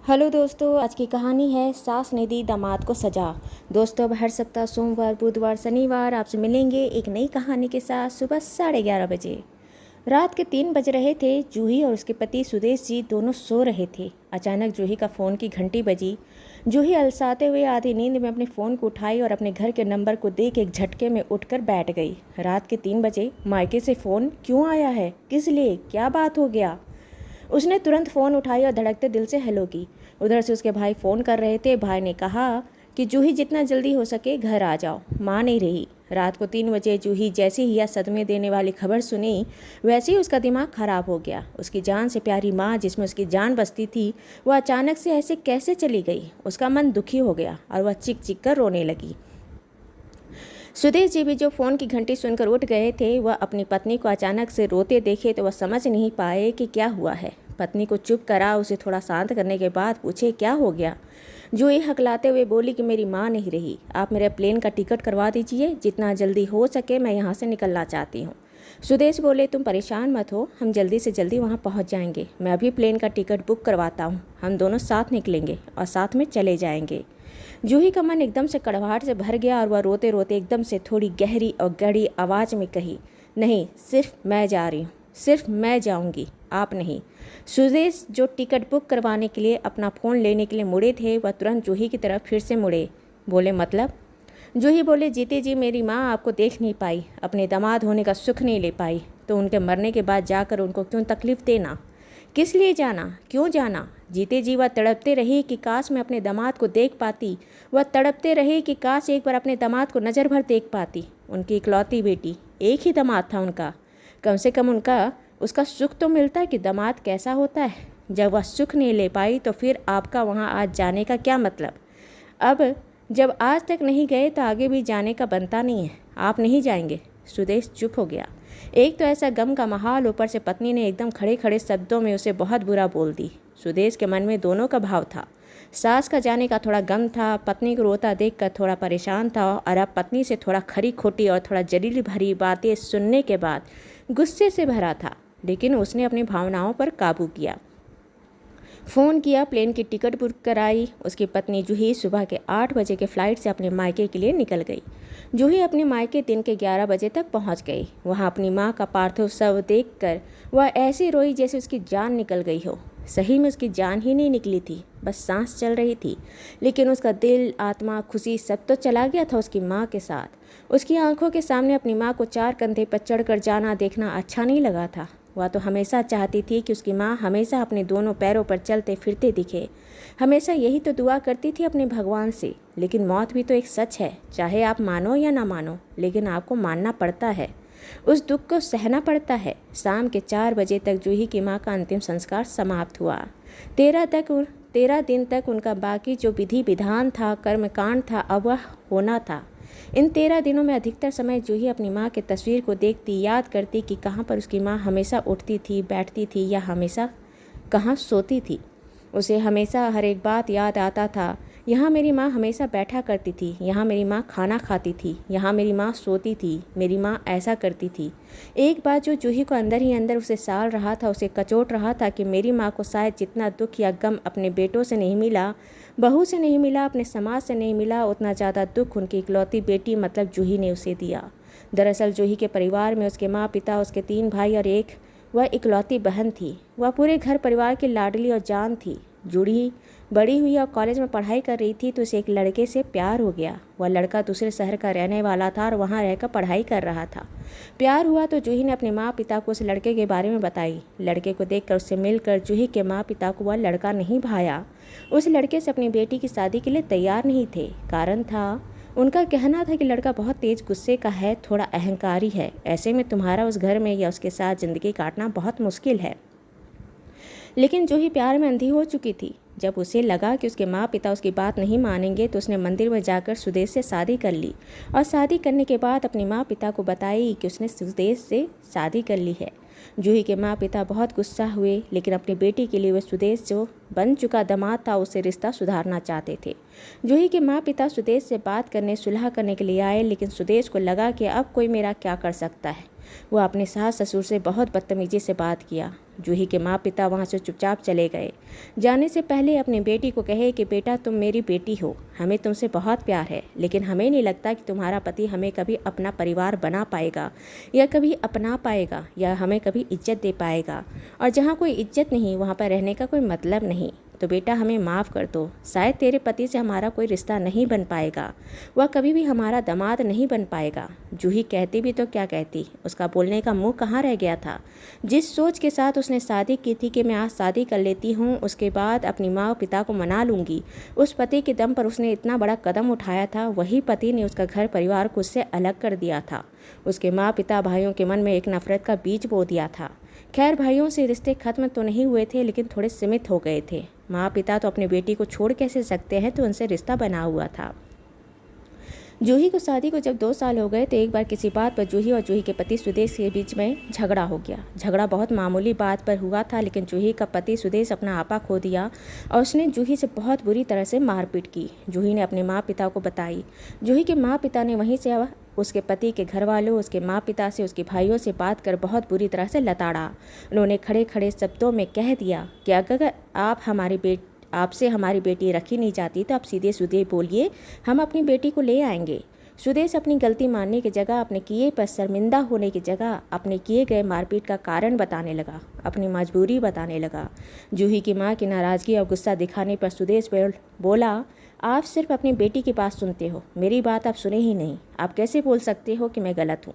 Hello दोस्तों, आज की कहानी है सास ने दी दामाद को सजा। दोस्तों, अब हर सप्ताह सोमवार, बुधवार, शनिवार आपसे मिलेंगे एक नई कहानी के साथ सुबह 11:30 बजे। रात के 3 बज रहे थे। जूही और उसके पति सुदेश जी दोनों सो रहे थे। अचानक जूही का फ़ोन की घंटी बजी। जूही अलसाते हुए आधी नींद में अपने फ़ोन को उठाई और अपने घर के नंबर को देख एक झटके में उठकर बैठ गई। रात के 3 बजे मायके से फ़ोन क्यों आया है? किस लिए? क्या बात हो गया? उसने तुरंत फ़ोन उठाई और धड़कते दिल से हेलो की। उधर से उसके भाई फ़ोन कर रहे थे। भाई ने कहा कि जूही जितना जल्दी हो सके घर आ जाओ, माँ नहीं रही। रात को 3 बजे जूही जैसे ही यह सदमे देने वाली खबर सुनी, वैसे ही उसका दिमाग खराब हो गया। उसकी जान से प्यारी माँ, जिसमें उसकी जान बसती थी, वह अचानक से ऐसे कैसे चली गई? उसका मन दुखी हो गया और वह चिक चिक कर रोने लगी। सुदेश जी भी जो फ़ोन की घंटी सुनकर उठ गए थे, वह अपनी पत्नी को अचानक से रोते देखे तो वह समझ नहीं पाए कि क्या हुआ है। पत्नी को चुप करा उसे थोड़ा शांत करने के बाद पूछे, क्या हो गया? जूही हकलाते हुए बोली कि मेरी माँ नहीं रही, आप मेरे प्लेन का टिकट करवा दीजिए, जितना जल्दी हो सके मैं यहाँ से निकलना चाहती हूँ। सुदेश बोले, तुम परेशान मत हो, हम जल्दी से जल्दी वहाँ पहुँच जाएंगे। मैं अभी प्लेन का टिकट बुक करवाता हूँ, हम दोनों साथ निकलेंगे और साथ में चले जाएंगे। जूही का मन एकदम से कड़वाहट से भर गया और वह रोते रोते एकदम से थोड़ी गहरी और गड़ी आवाज़ में कही, नहीं, सिर्फ मैं जा रही हूँ, सिर्फ मैं जाऊँगी, आप नहीं। सुदेश जो टिकट बुक करवाने के लिए अपना फ़ोन लेने के लिए मुड़े थे, वह तुरंत जूही की तरफ फिर से मुड़े। बोले, मतलब? जूही बोले, जीते जी मेरी माँ आपको देख नहीं पाई, अपने दामाद होने का सुख नहीं ले पाई, तो उनके मरने के बाद जाकर उनको क्यों तकलीफ़ देना? किस लिए जाना? क्यों जाना? जीते जी वह तड़पते रही कि काश मैं अपने दामाद को देख पाती। वह तड़पते रही कि काश एक बार अपने दामाद को नज़र भर देख पाती। उनकी इकलौती बेटी, एक ही दामाद था उनका, कम से कम उसका सुख तो मिलता है कि दामाद कैसा होता है। जब वह सुख नहीं ले पाई तो फिर आपका वहाँ आज जाने का क्या मतलब? अब जब आज तक नहीं गए तो आगे भी जाने का बनता नहीं है। आप नहीं जाएंगे? सुदेश चुप हो गया। एक तो ऐसा गम का माहौल, ऊपर से पत्नी ने एकदम खड़े खड़े शब्दों में उसे बहुत बुरा बोल दी। सुदेश के मन में दोनों का भाव था। सास का जाने का थोड़ा गम था, पत्नी को रोता देखकर थोड़ा परेशान था, और अब पत्नी से थोड़ा खरी खोटी और थोड़ा जलील भरी बातें सुनने के बाद गुस्से से भरा था। लेकिन उसने अपनी भावनाओं पर काबू किया। फ़ोन किया, प्लेन की टिकट बुक कराई। उसकी पत्नी जूही सुबह के 8 बजे के फ़्लाइट से अपने मायके के लिए निकल गई। जूही अपने मायके दिन के 11 बजे तक पहुंच गई। वहां अपनी मां का पार्थिव शव देखकर वह ऐसे रोई जैसे उसकी जान निकल गई हो। सही में उसकी जान ही नहीं निकली थी, बस सांस चल रही थी, लेकिन उसका दिल, आत्मा, खुशी सब तो चला गया था उसकी माँ के साथ। उसकी आंखों के सामने अपनी माँ को 4 कंधे पर चढ़कर जाना देखना अच्छा नहीं लगा था। वह तो हमेशा चाहती थी कि उसकी माँ हमेशा अपने दोनों पैरों पर चलते फिरते दिखे। हमेशा यही तो दुआ करती थी अपने भगवान से। लेकिन मौत भी तो एक सच है, चाहे आप मानो या ना मानो, लेकिन आपको मानना पड़ता है, उस दुख को सहना पड़ता है। शाम के 4 बजे तक जूही की माँ का अंतिम संस्कार समाप्त हुआ। 13 दिन तक उनका बाकी जो विधि विधान था, कर्मकांड था, अब वह होना था। इन 13 दिनों में अधिकतर समय जूही अपनी माँ की तस्वीर को देखती, याद करती कि कहाँ पर उसकी माँ हमेशा उठती थी, बैठती थी, या हमेशा कहाँ सोती थी। उसे हमेशा हर एक बात याद आता था। यहाँ मेरी माँ हमेशा बैठा करती थी, यहाँ मेरी माँ खाना खाती थी, यहाँ मेरी माँ सोती थी, मेरी माँ ऐसा करती थी। एक बात जो जूही को अंदर ही अंदर उसे साल रहा था, उसे कचोट रहा था कि मेरी माँ को शायद जितना दुख या गम अपने बेटों से नहीं मिला, बहू से नहीं मिला, अपने समाज से नहीं मिला, उतना ज़्यादा दुख उनकी इकलौती बेटी मतलब जूही ने उसे दिया। दरअसल जूही के परिवार में उसके माँ पिता, उसके 3 भाई और एक वह इकलौती बहन थी। वह पूरे घर परिवार की लाडली और जान थी। जूही बड़ी हुई और कॉलेज में पढ़ाई कर रही थी तो उसे एक लड़के से प्यार हो गया। वह लड़का दूसरे शहर का रहने वाला था और वहाँ रहकर पढ़ाई कर रहा था। प्यार हुआ तो जूही ने अपने माँ पिता को उस लड़के के बारे में बताई। लड़के को देखकर, उससे मिलकर जूही के माँ पिता को वह लड़का नहीं भाया। उस लड़के से अपनी बेटी की शादी के लिए तैयार नहीं थे। कारण था, उनका कहना था कि लड़का बहुत तेज गुस्से का है, थोड़ा अहंकारी है, ऐसे में तुम्हारा उस घर में या उसके साथ ज़िंदगी काटना बहुत मुश्किल है। लेकिन जूही प्यार में अंधी हो चुकी थी। जब उसे लगा कि उसके माँ पिता उसकी बात नहीं मानेंगे तो उसने मंदिर में जाकर सुदेश से शादी कर ली, और शादी करने के बाद अपने माँ पिता को बताई कि उसने सुदेश से शादी कर ली है। जूही के माँ पिता बहुत गुस्सा हुए, लेकिन अपनी बेटी के लिए वे सुदेश जो बन चुका दामाद था उससे रिश्ता सुधारना चाहते थे। जूही के माँ पिता सुदेश से बात करने, सुलह करने के लिए आए, लेकिन सुदेश को लगा कि अब कोई मेरा क्या कर सकता है। वह अपने सास ससुर से बहुत बदतमीजी से बात किया। जूही के माँ पिता वहाँ से चुपचाप चले गए। जाने से पहले अपनी बेटी को कहे कि बेटा तुम मेरी बेटी हो, हमें तुमसे बहुत प्यार है, लेकिन हमें नहीं लगता कि तुम्हारा पति हमें कभी अपना परिवार बना पाएगा या कभी अपना पाएगा या हमें कभी इज्जत दे पाएगा। और जहाँ कोई इज्जत नहीं वहाँ पर रहने का कोई मतलब नहीं। तो बेटा हमें माफ़ कर दो, शायद तेरे पति से हमारा कोई रिश्ता नहीं बन पाएगा, वह कभी भी हमारा दामाद नहीं बन पाएगा। जूही कहती भी तो क्या कहती, उसका बोलने का मुंह कहाँ रह गया था। जिस सोच के साथ उसने शादी की थी कि मैं आज शादी कर लेती हूँ, उसके बाद अपनी माँ और पिता को मना लूँगी, उस पति के दम पर उसने इतना बड़ा कदम उठाया था, वही पति ने उसका घर परिवार को उससे अलग कर दिया था। उसके माँ पिता भाइयों के मन में एक नफरत का बीज बो दिया था। खैर भाइयों से रिश्ते खत्म तो नहीं हुए थे, लेकिन थोड़े सीमित हो गए थे। माँ पिता तो अपनी बेटी को छोड़ कैसे सकते हैं, तो उनसे रिश्ता बना हुआ था। जूही को शादी को जब 2 साल हो गए तो एक बार किसी बात पर जूही और जूही के पति सुदेश के बीच में झगड़ा हो गया। झगड़ा बहुत मामूली बात पर हुआ था, लेकिन जूही का पति सुदेश अपना आपा खो दिया और उसने जूही से बहुत बुरी तरह से मारपीट की। जूही ने अपने माँ पिता को बताई। जूही के माँ पिता ने वहीं से उसके पति के घर वालों, उसके माँ पिता से, उसके भाइयों से बात कर बहुत बुरी तरह से लताड़ा। उन्होंने खड़े खड़े शब्दों में कह दिया कि अगर आपसे हमारी बेटी रखी नहीं जाती तो आप सीधे सीधे बोलिए, हम अपनी बेटी को ले आएंगे। सुदेश अपनी गलती मानने की जगह, अपने किए पर शर्मिंदा होने की जगह अपने किए गए मारपीट का कारण बताने लगा, अपनी मजबूरी बताने लगा। जूही की माँ की नाराज़गी और गुस्सा दिखाने पर सुदेश बोला, आप सिर्फ अपनी बेटी की बात सुनते हो, मेरी बात आप सुने ही नहीं। आप कैसे बोल सकते हो कि मैं गलत हूँ।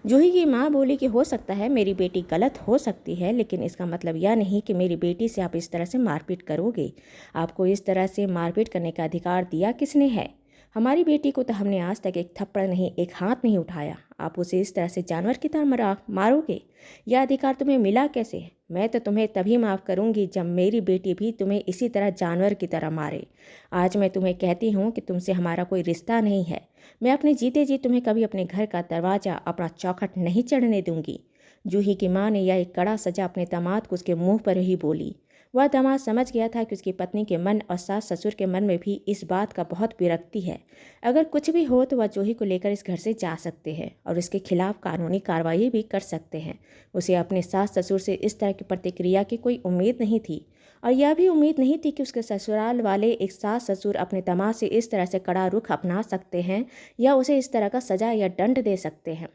जूही की माँ बोली कि हो सकता है मेरी बेटी गलत हो सकती है, लेकिन इसका मतलब यह नहीं कि मेरी बेटी से आप इस तरह से मारपीट करोगे। आपको इस तरह से मारपीट करने का अधिकार दिया किसने है? हमारी बेटी को तो हमने आज तक एक थप्पड़ नहीं, एक हाथ नहीं उठाया। आप उसे इस तरह से जानवर की तरह मारोगे? यह अधिकार तुम्हें मिला कैसे? मैं तो तुम्हें तभी माफ़ करूंगी जब मेरी बेटी भी तुम्हें इसी तरह जानवर की तरह मारे। आज मैं तुम्हें कहती हूँ कि तुमसे हमारा कोई रिश्ता नहीं है। मैं अपने जीते जी तुम्हें कभी अपने घर का दरवाज़ा, अपना चौखट नहीं चढ़ने दूंगी। जूही की माँ ने यह एक कड़ा सजा अपने दामाद को उसके मुंह पर ही बोली। वह दामाद समझ गया था कि उसकी पत्नी के मन और सास ससुर के मन में भी इस बात का बहुत विरक्ति है। अगर कुछ भी हो तो वह जूही को लेकर इस घर से जा सकते हैं और उसके खिलाफ कानूनी कार्रवाई भी कर सकते हैं। उसे अपने सास ससुर से इस तरह की प्रतिक्रिया की कोई उम्मीद नहीं थी, और यह भी उम्मीद नहीं थी कि उसके ससुराल वाले एक सास ससुर अपने दामाद से इस तरह से कड़ा रुख अपना सकते हैं या उसे इस तरह का सजा या दंड दे सकते हैं।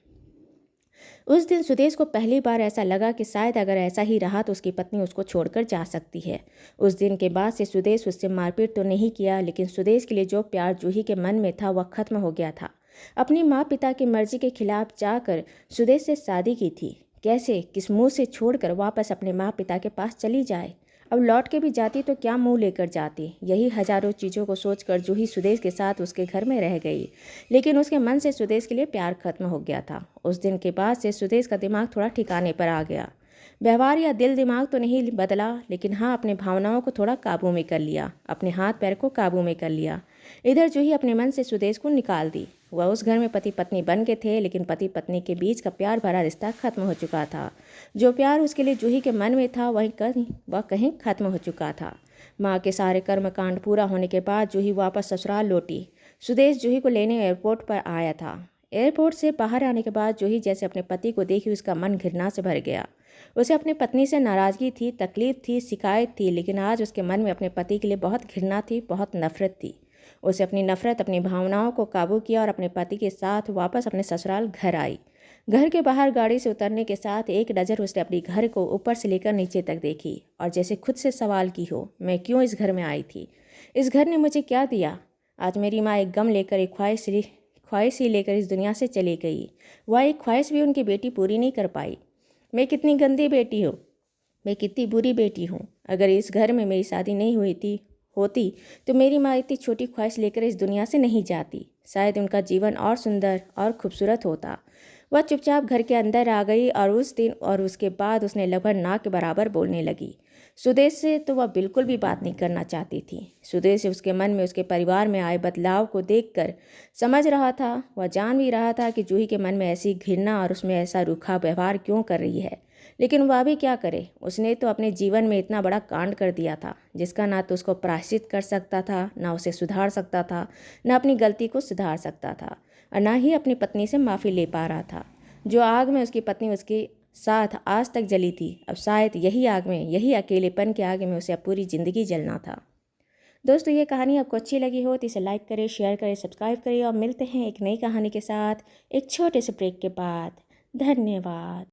उस दिन सुदेश को पहली बार ऐसा लगा कि शायद अगर ऐसा ही रहा तो उसकी पत्नी उसको छोड़कर जा सकती है। उस दिन के बाद से सुदेश उससे मारपीट तो नहीं किया, लेकिन सुदेश के लिए जो प्यार जूही के मन में था वह खत्म हो गया था। अपनी माँ पिता की मर्जी के खिलाफ जाकर सुदेश से शादी की थी। कैसे, किस मुँह से छोड़कर वापस अपने माँ पिता के पास चली जाए? अब लौट के भी जाती तो क्या मुंह लेकर जाती? यही हजारों चीज़ों को सोचकर जूही सुदेश के साथ उसके घर में रह गई, लेकिन उसके मन से सुदेश के लिए प्यार खत्म हो गया था। उस दिन के बाद से सुदेश का दिमाग थोड़ा ठिकाने पर आ गया। व्यवहार या दिल दिमाग तो नहीं बदला, लेकिन हाँ अपने भावनाओं को थोड़ा काबू में कर लिया, अपने हाथ पैर को काबू में कर लिया। इधर जूही अपने मन से सुदेश को निकाल दी। वह उस घर में पति पत्नी बन के थे, लेकिन पति पत्नी के बीच का प्यार भरा रिश्ता खत्म हो चुका था। जो प्यार उसके लिए जूही के मन में था वह कहीं खत्म हो चुका था। माँ के सारे कर्मकांड पूरा होने के बाद जूही वापस ससुराल लौटी। सुदेश जूही को लेने एयरपोर्ट पर आया था। एयरपोर्ट से बाहर आने के बाद जूही जैसे अपने पति को देखी उसका मन घृणा से भर गया। उसे अपनी पत्नी से नाराज़गी थी, तकलीफ थी, शिकायत थी, लेकिन आज उसके मन में अपने पति के लिए बहुत घृणा थी, बहुत नफरत थी। उसे अपनी नफरत, अपनी भावनाओं को काबू किया और अपने पति के साथ वापस अपने ससुराल घर आई। घर के बाहर गाड़ी से उतरने के साथ एक नज़र उसने अपनी घर को ऊपर से लेकर नीचे तक देखी और जैसे खुद से सवाल की हो, मैं क्यों इस घर में आई थी? इस घर ने मुझे क्या दिया? आज मेरी माँ एक गम लेकर, एक ख्वाहिश ही लेकर इस दुनिया से चली गई। वह एक ख्वाहिश भी उनकी बेटी पूरी नहीं कर पाई। मैं कितनी गंदी बेटी हूँ, मैं कितनी बुरी बेटी हूँ। अगर इस घर में मेरी शादी नहीं होती तो मेरी माँ इतनी छोटी ख्वाहिश लेकर इस दुनिया से नहीं जाती। शायद उनका जीवन और सुंदर और खूबसूरत होता। वह चुपचाप घर के अंदर आ गई और उस दिन और उसके बाद उसने लगभग ना के बराबर बोलने लगी। सुदेश से तो वह बिल्कुल भी बात नहीं करना चाहती थी। सुदेश उसके मन में, उसके परिवार में आए बदलाव को देखकर समझ रहा था, वह जान भी रहा था कि जूही के मन में ऐसी घृणा और उसमें ऐसा रूखा व्यवहार क्यों कर रही है। लेकिन वह भी क्या करे? उसने तो अपने जीवन में इतना बड़ा कांड कर दिया था जिसका ना तो उसको प्रायश्चित कर सकता था, ना उसे सुधार सकता था, ना अपनी गलती को सुधार सकता था, और ना ही अपनी पत्नी से माफ़ी ले पा रहा था। जो आग में उसकी पत्नी उसकी साथ आज तक जली थी, अब शायद यही आग में, यही अकेलेपन के आग में उसे अब पूरी ज़िंदगी जलना था। दोस्तों ये कहानी आपको अच्छी लगी हो तो इसे लाइक करें, शेयर करें, सब्सक्राइब करें और मिलते हैं एक नई कहानी के साथ एक छोटे से ब्रेक के बाद। धन्यवाद।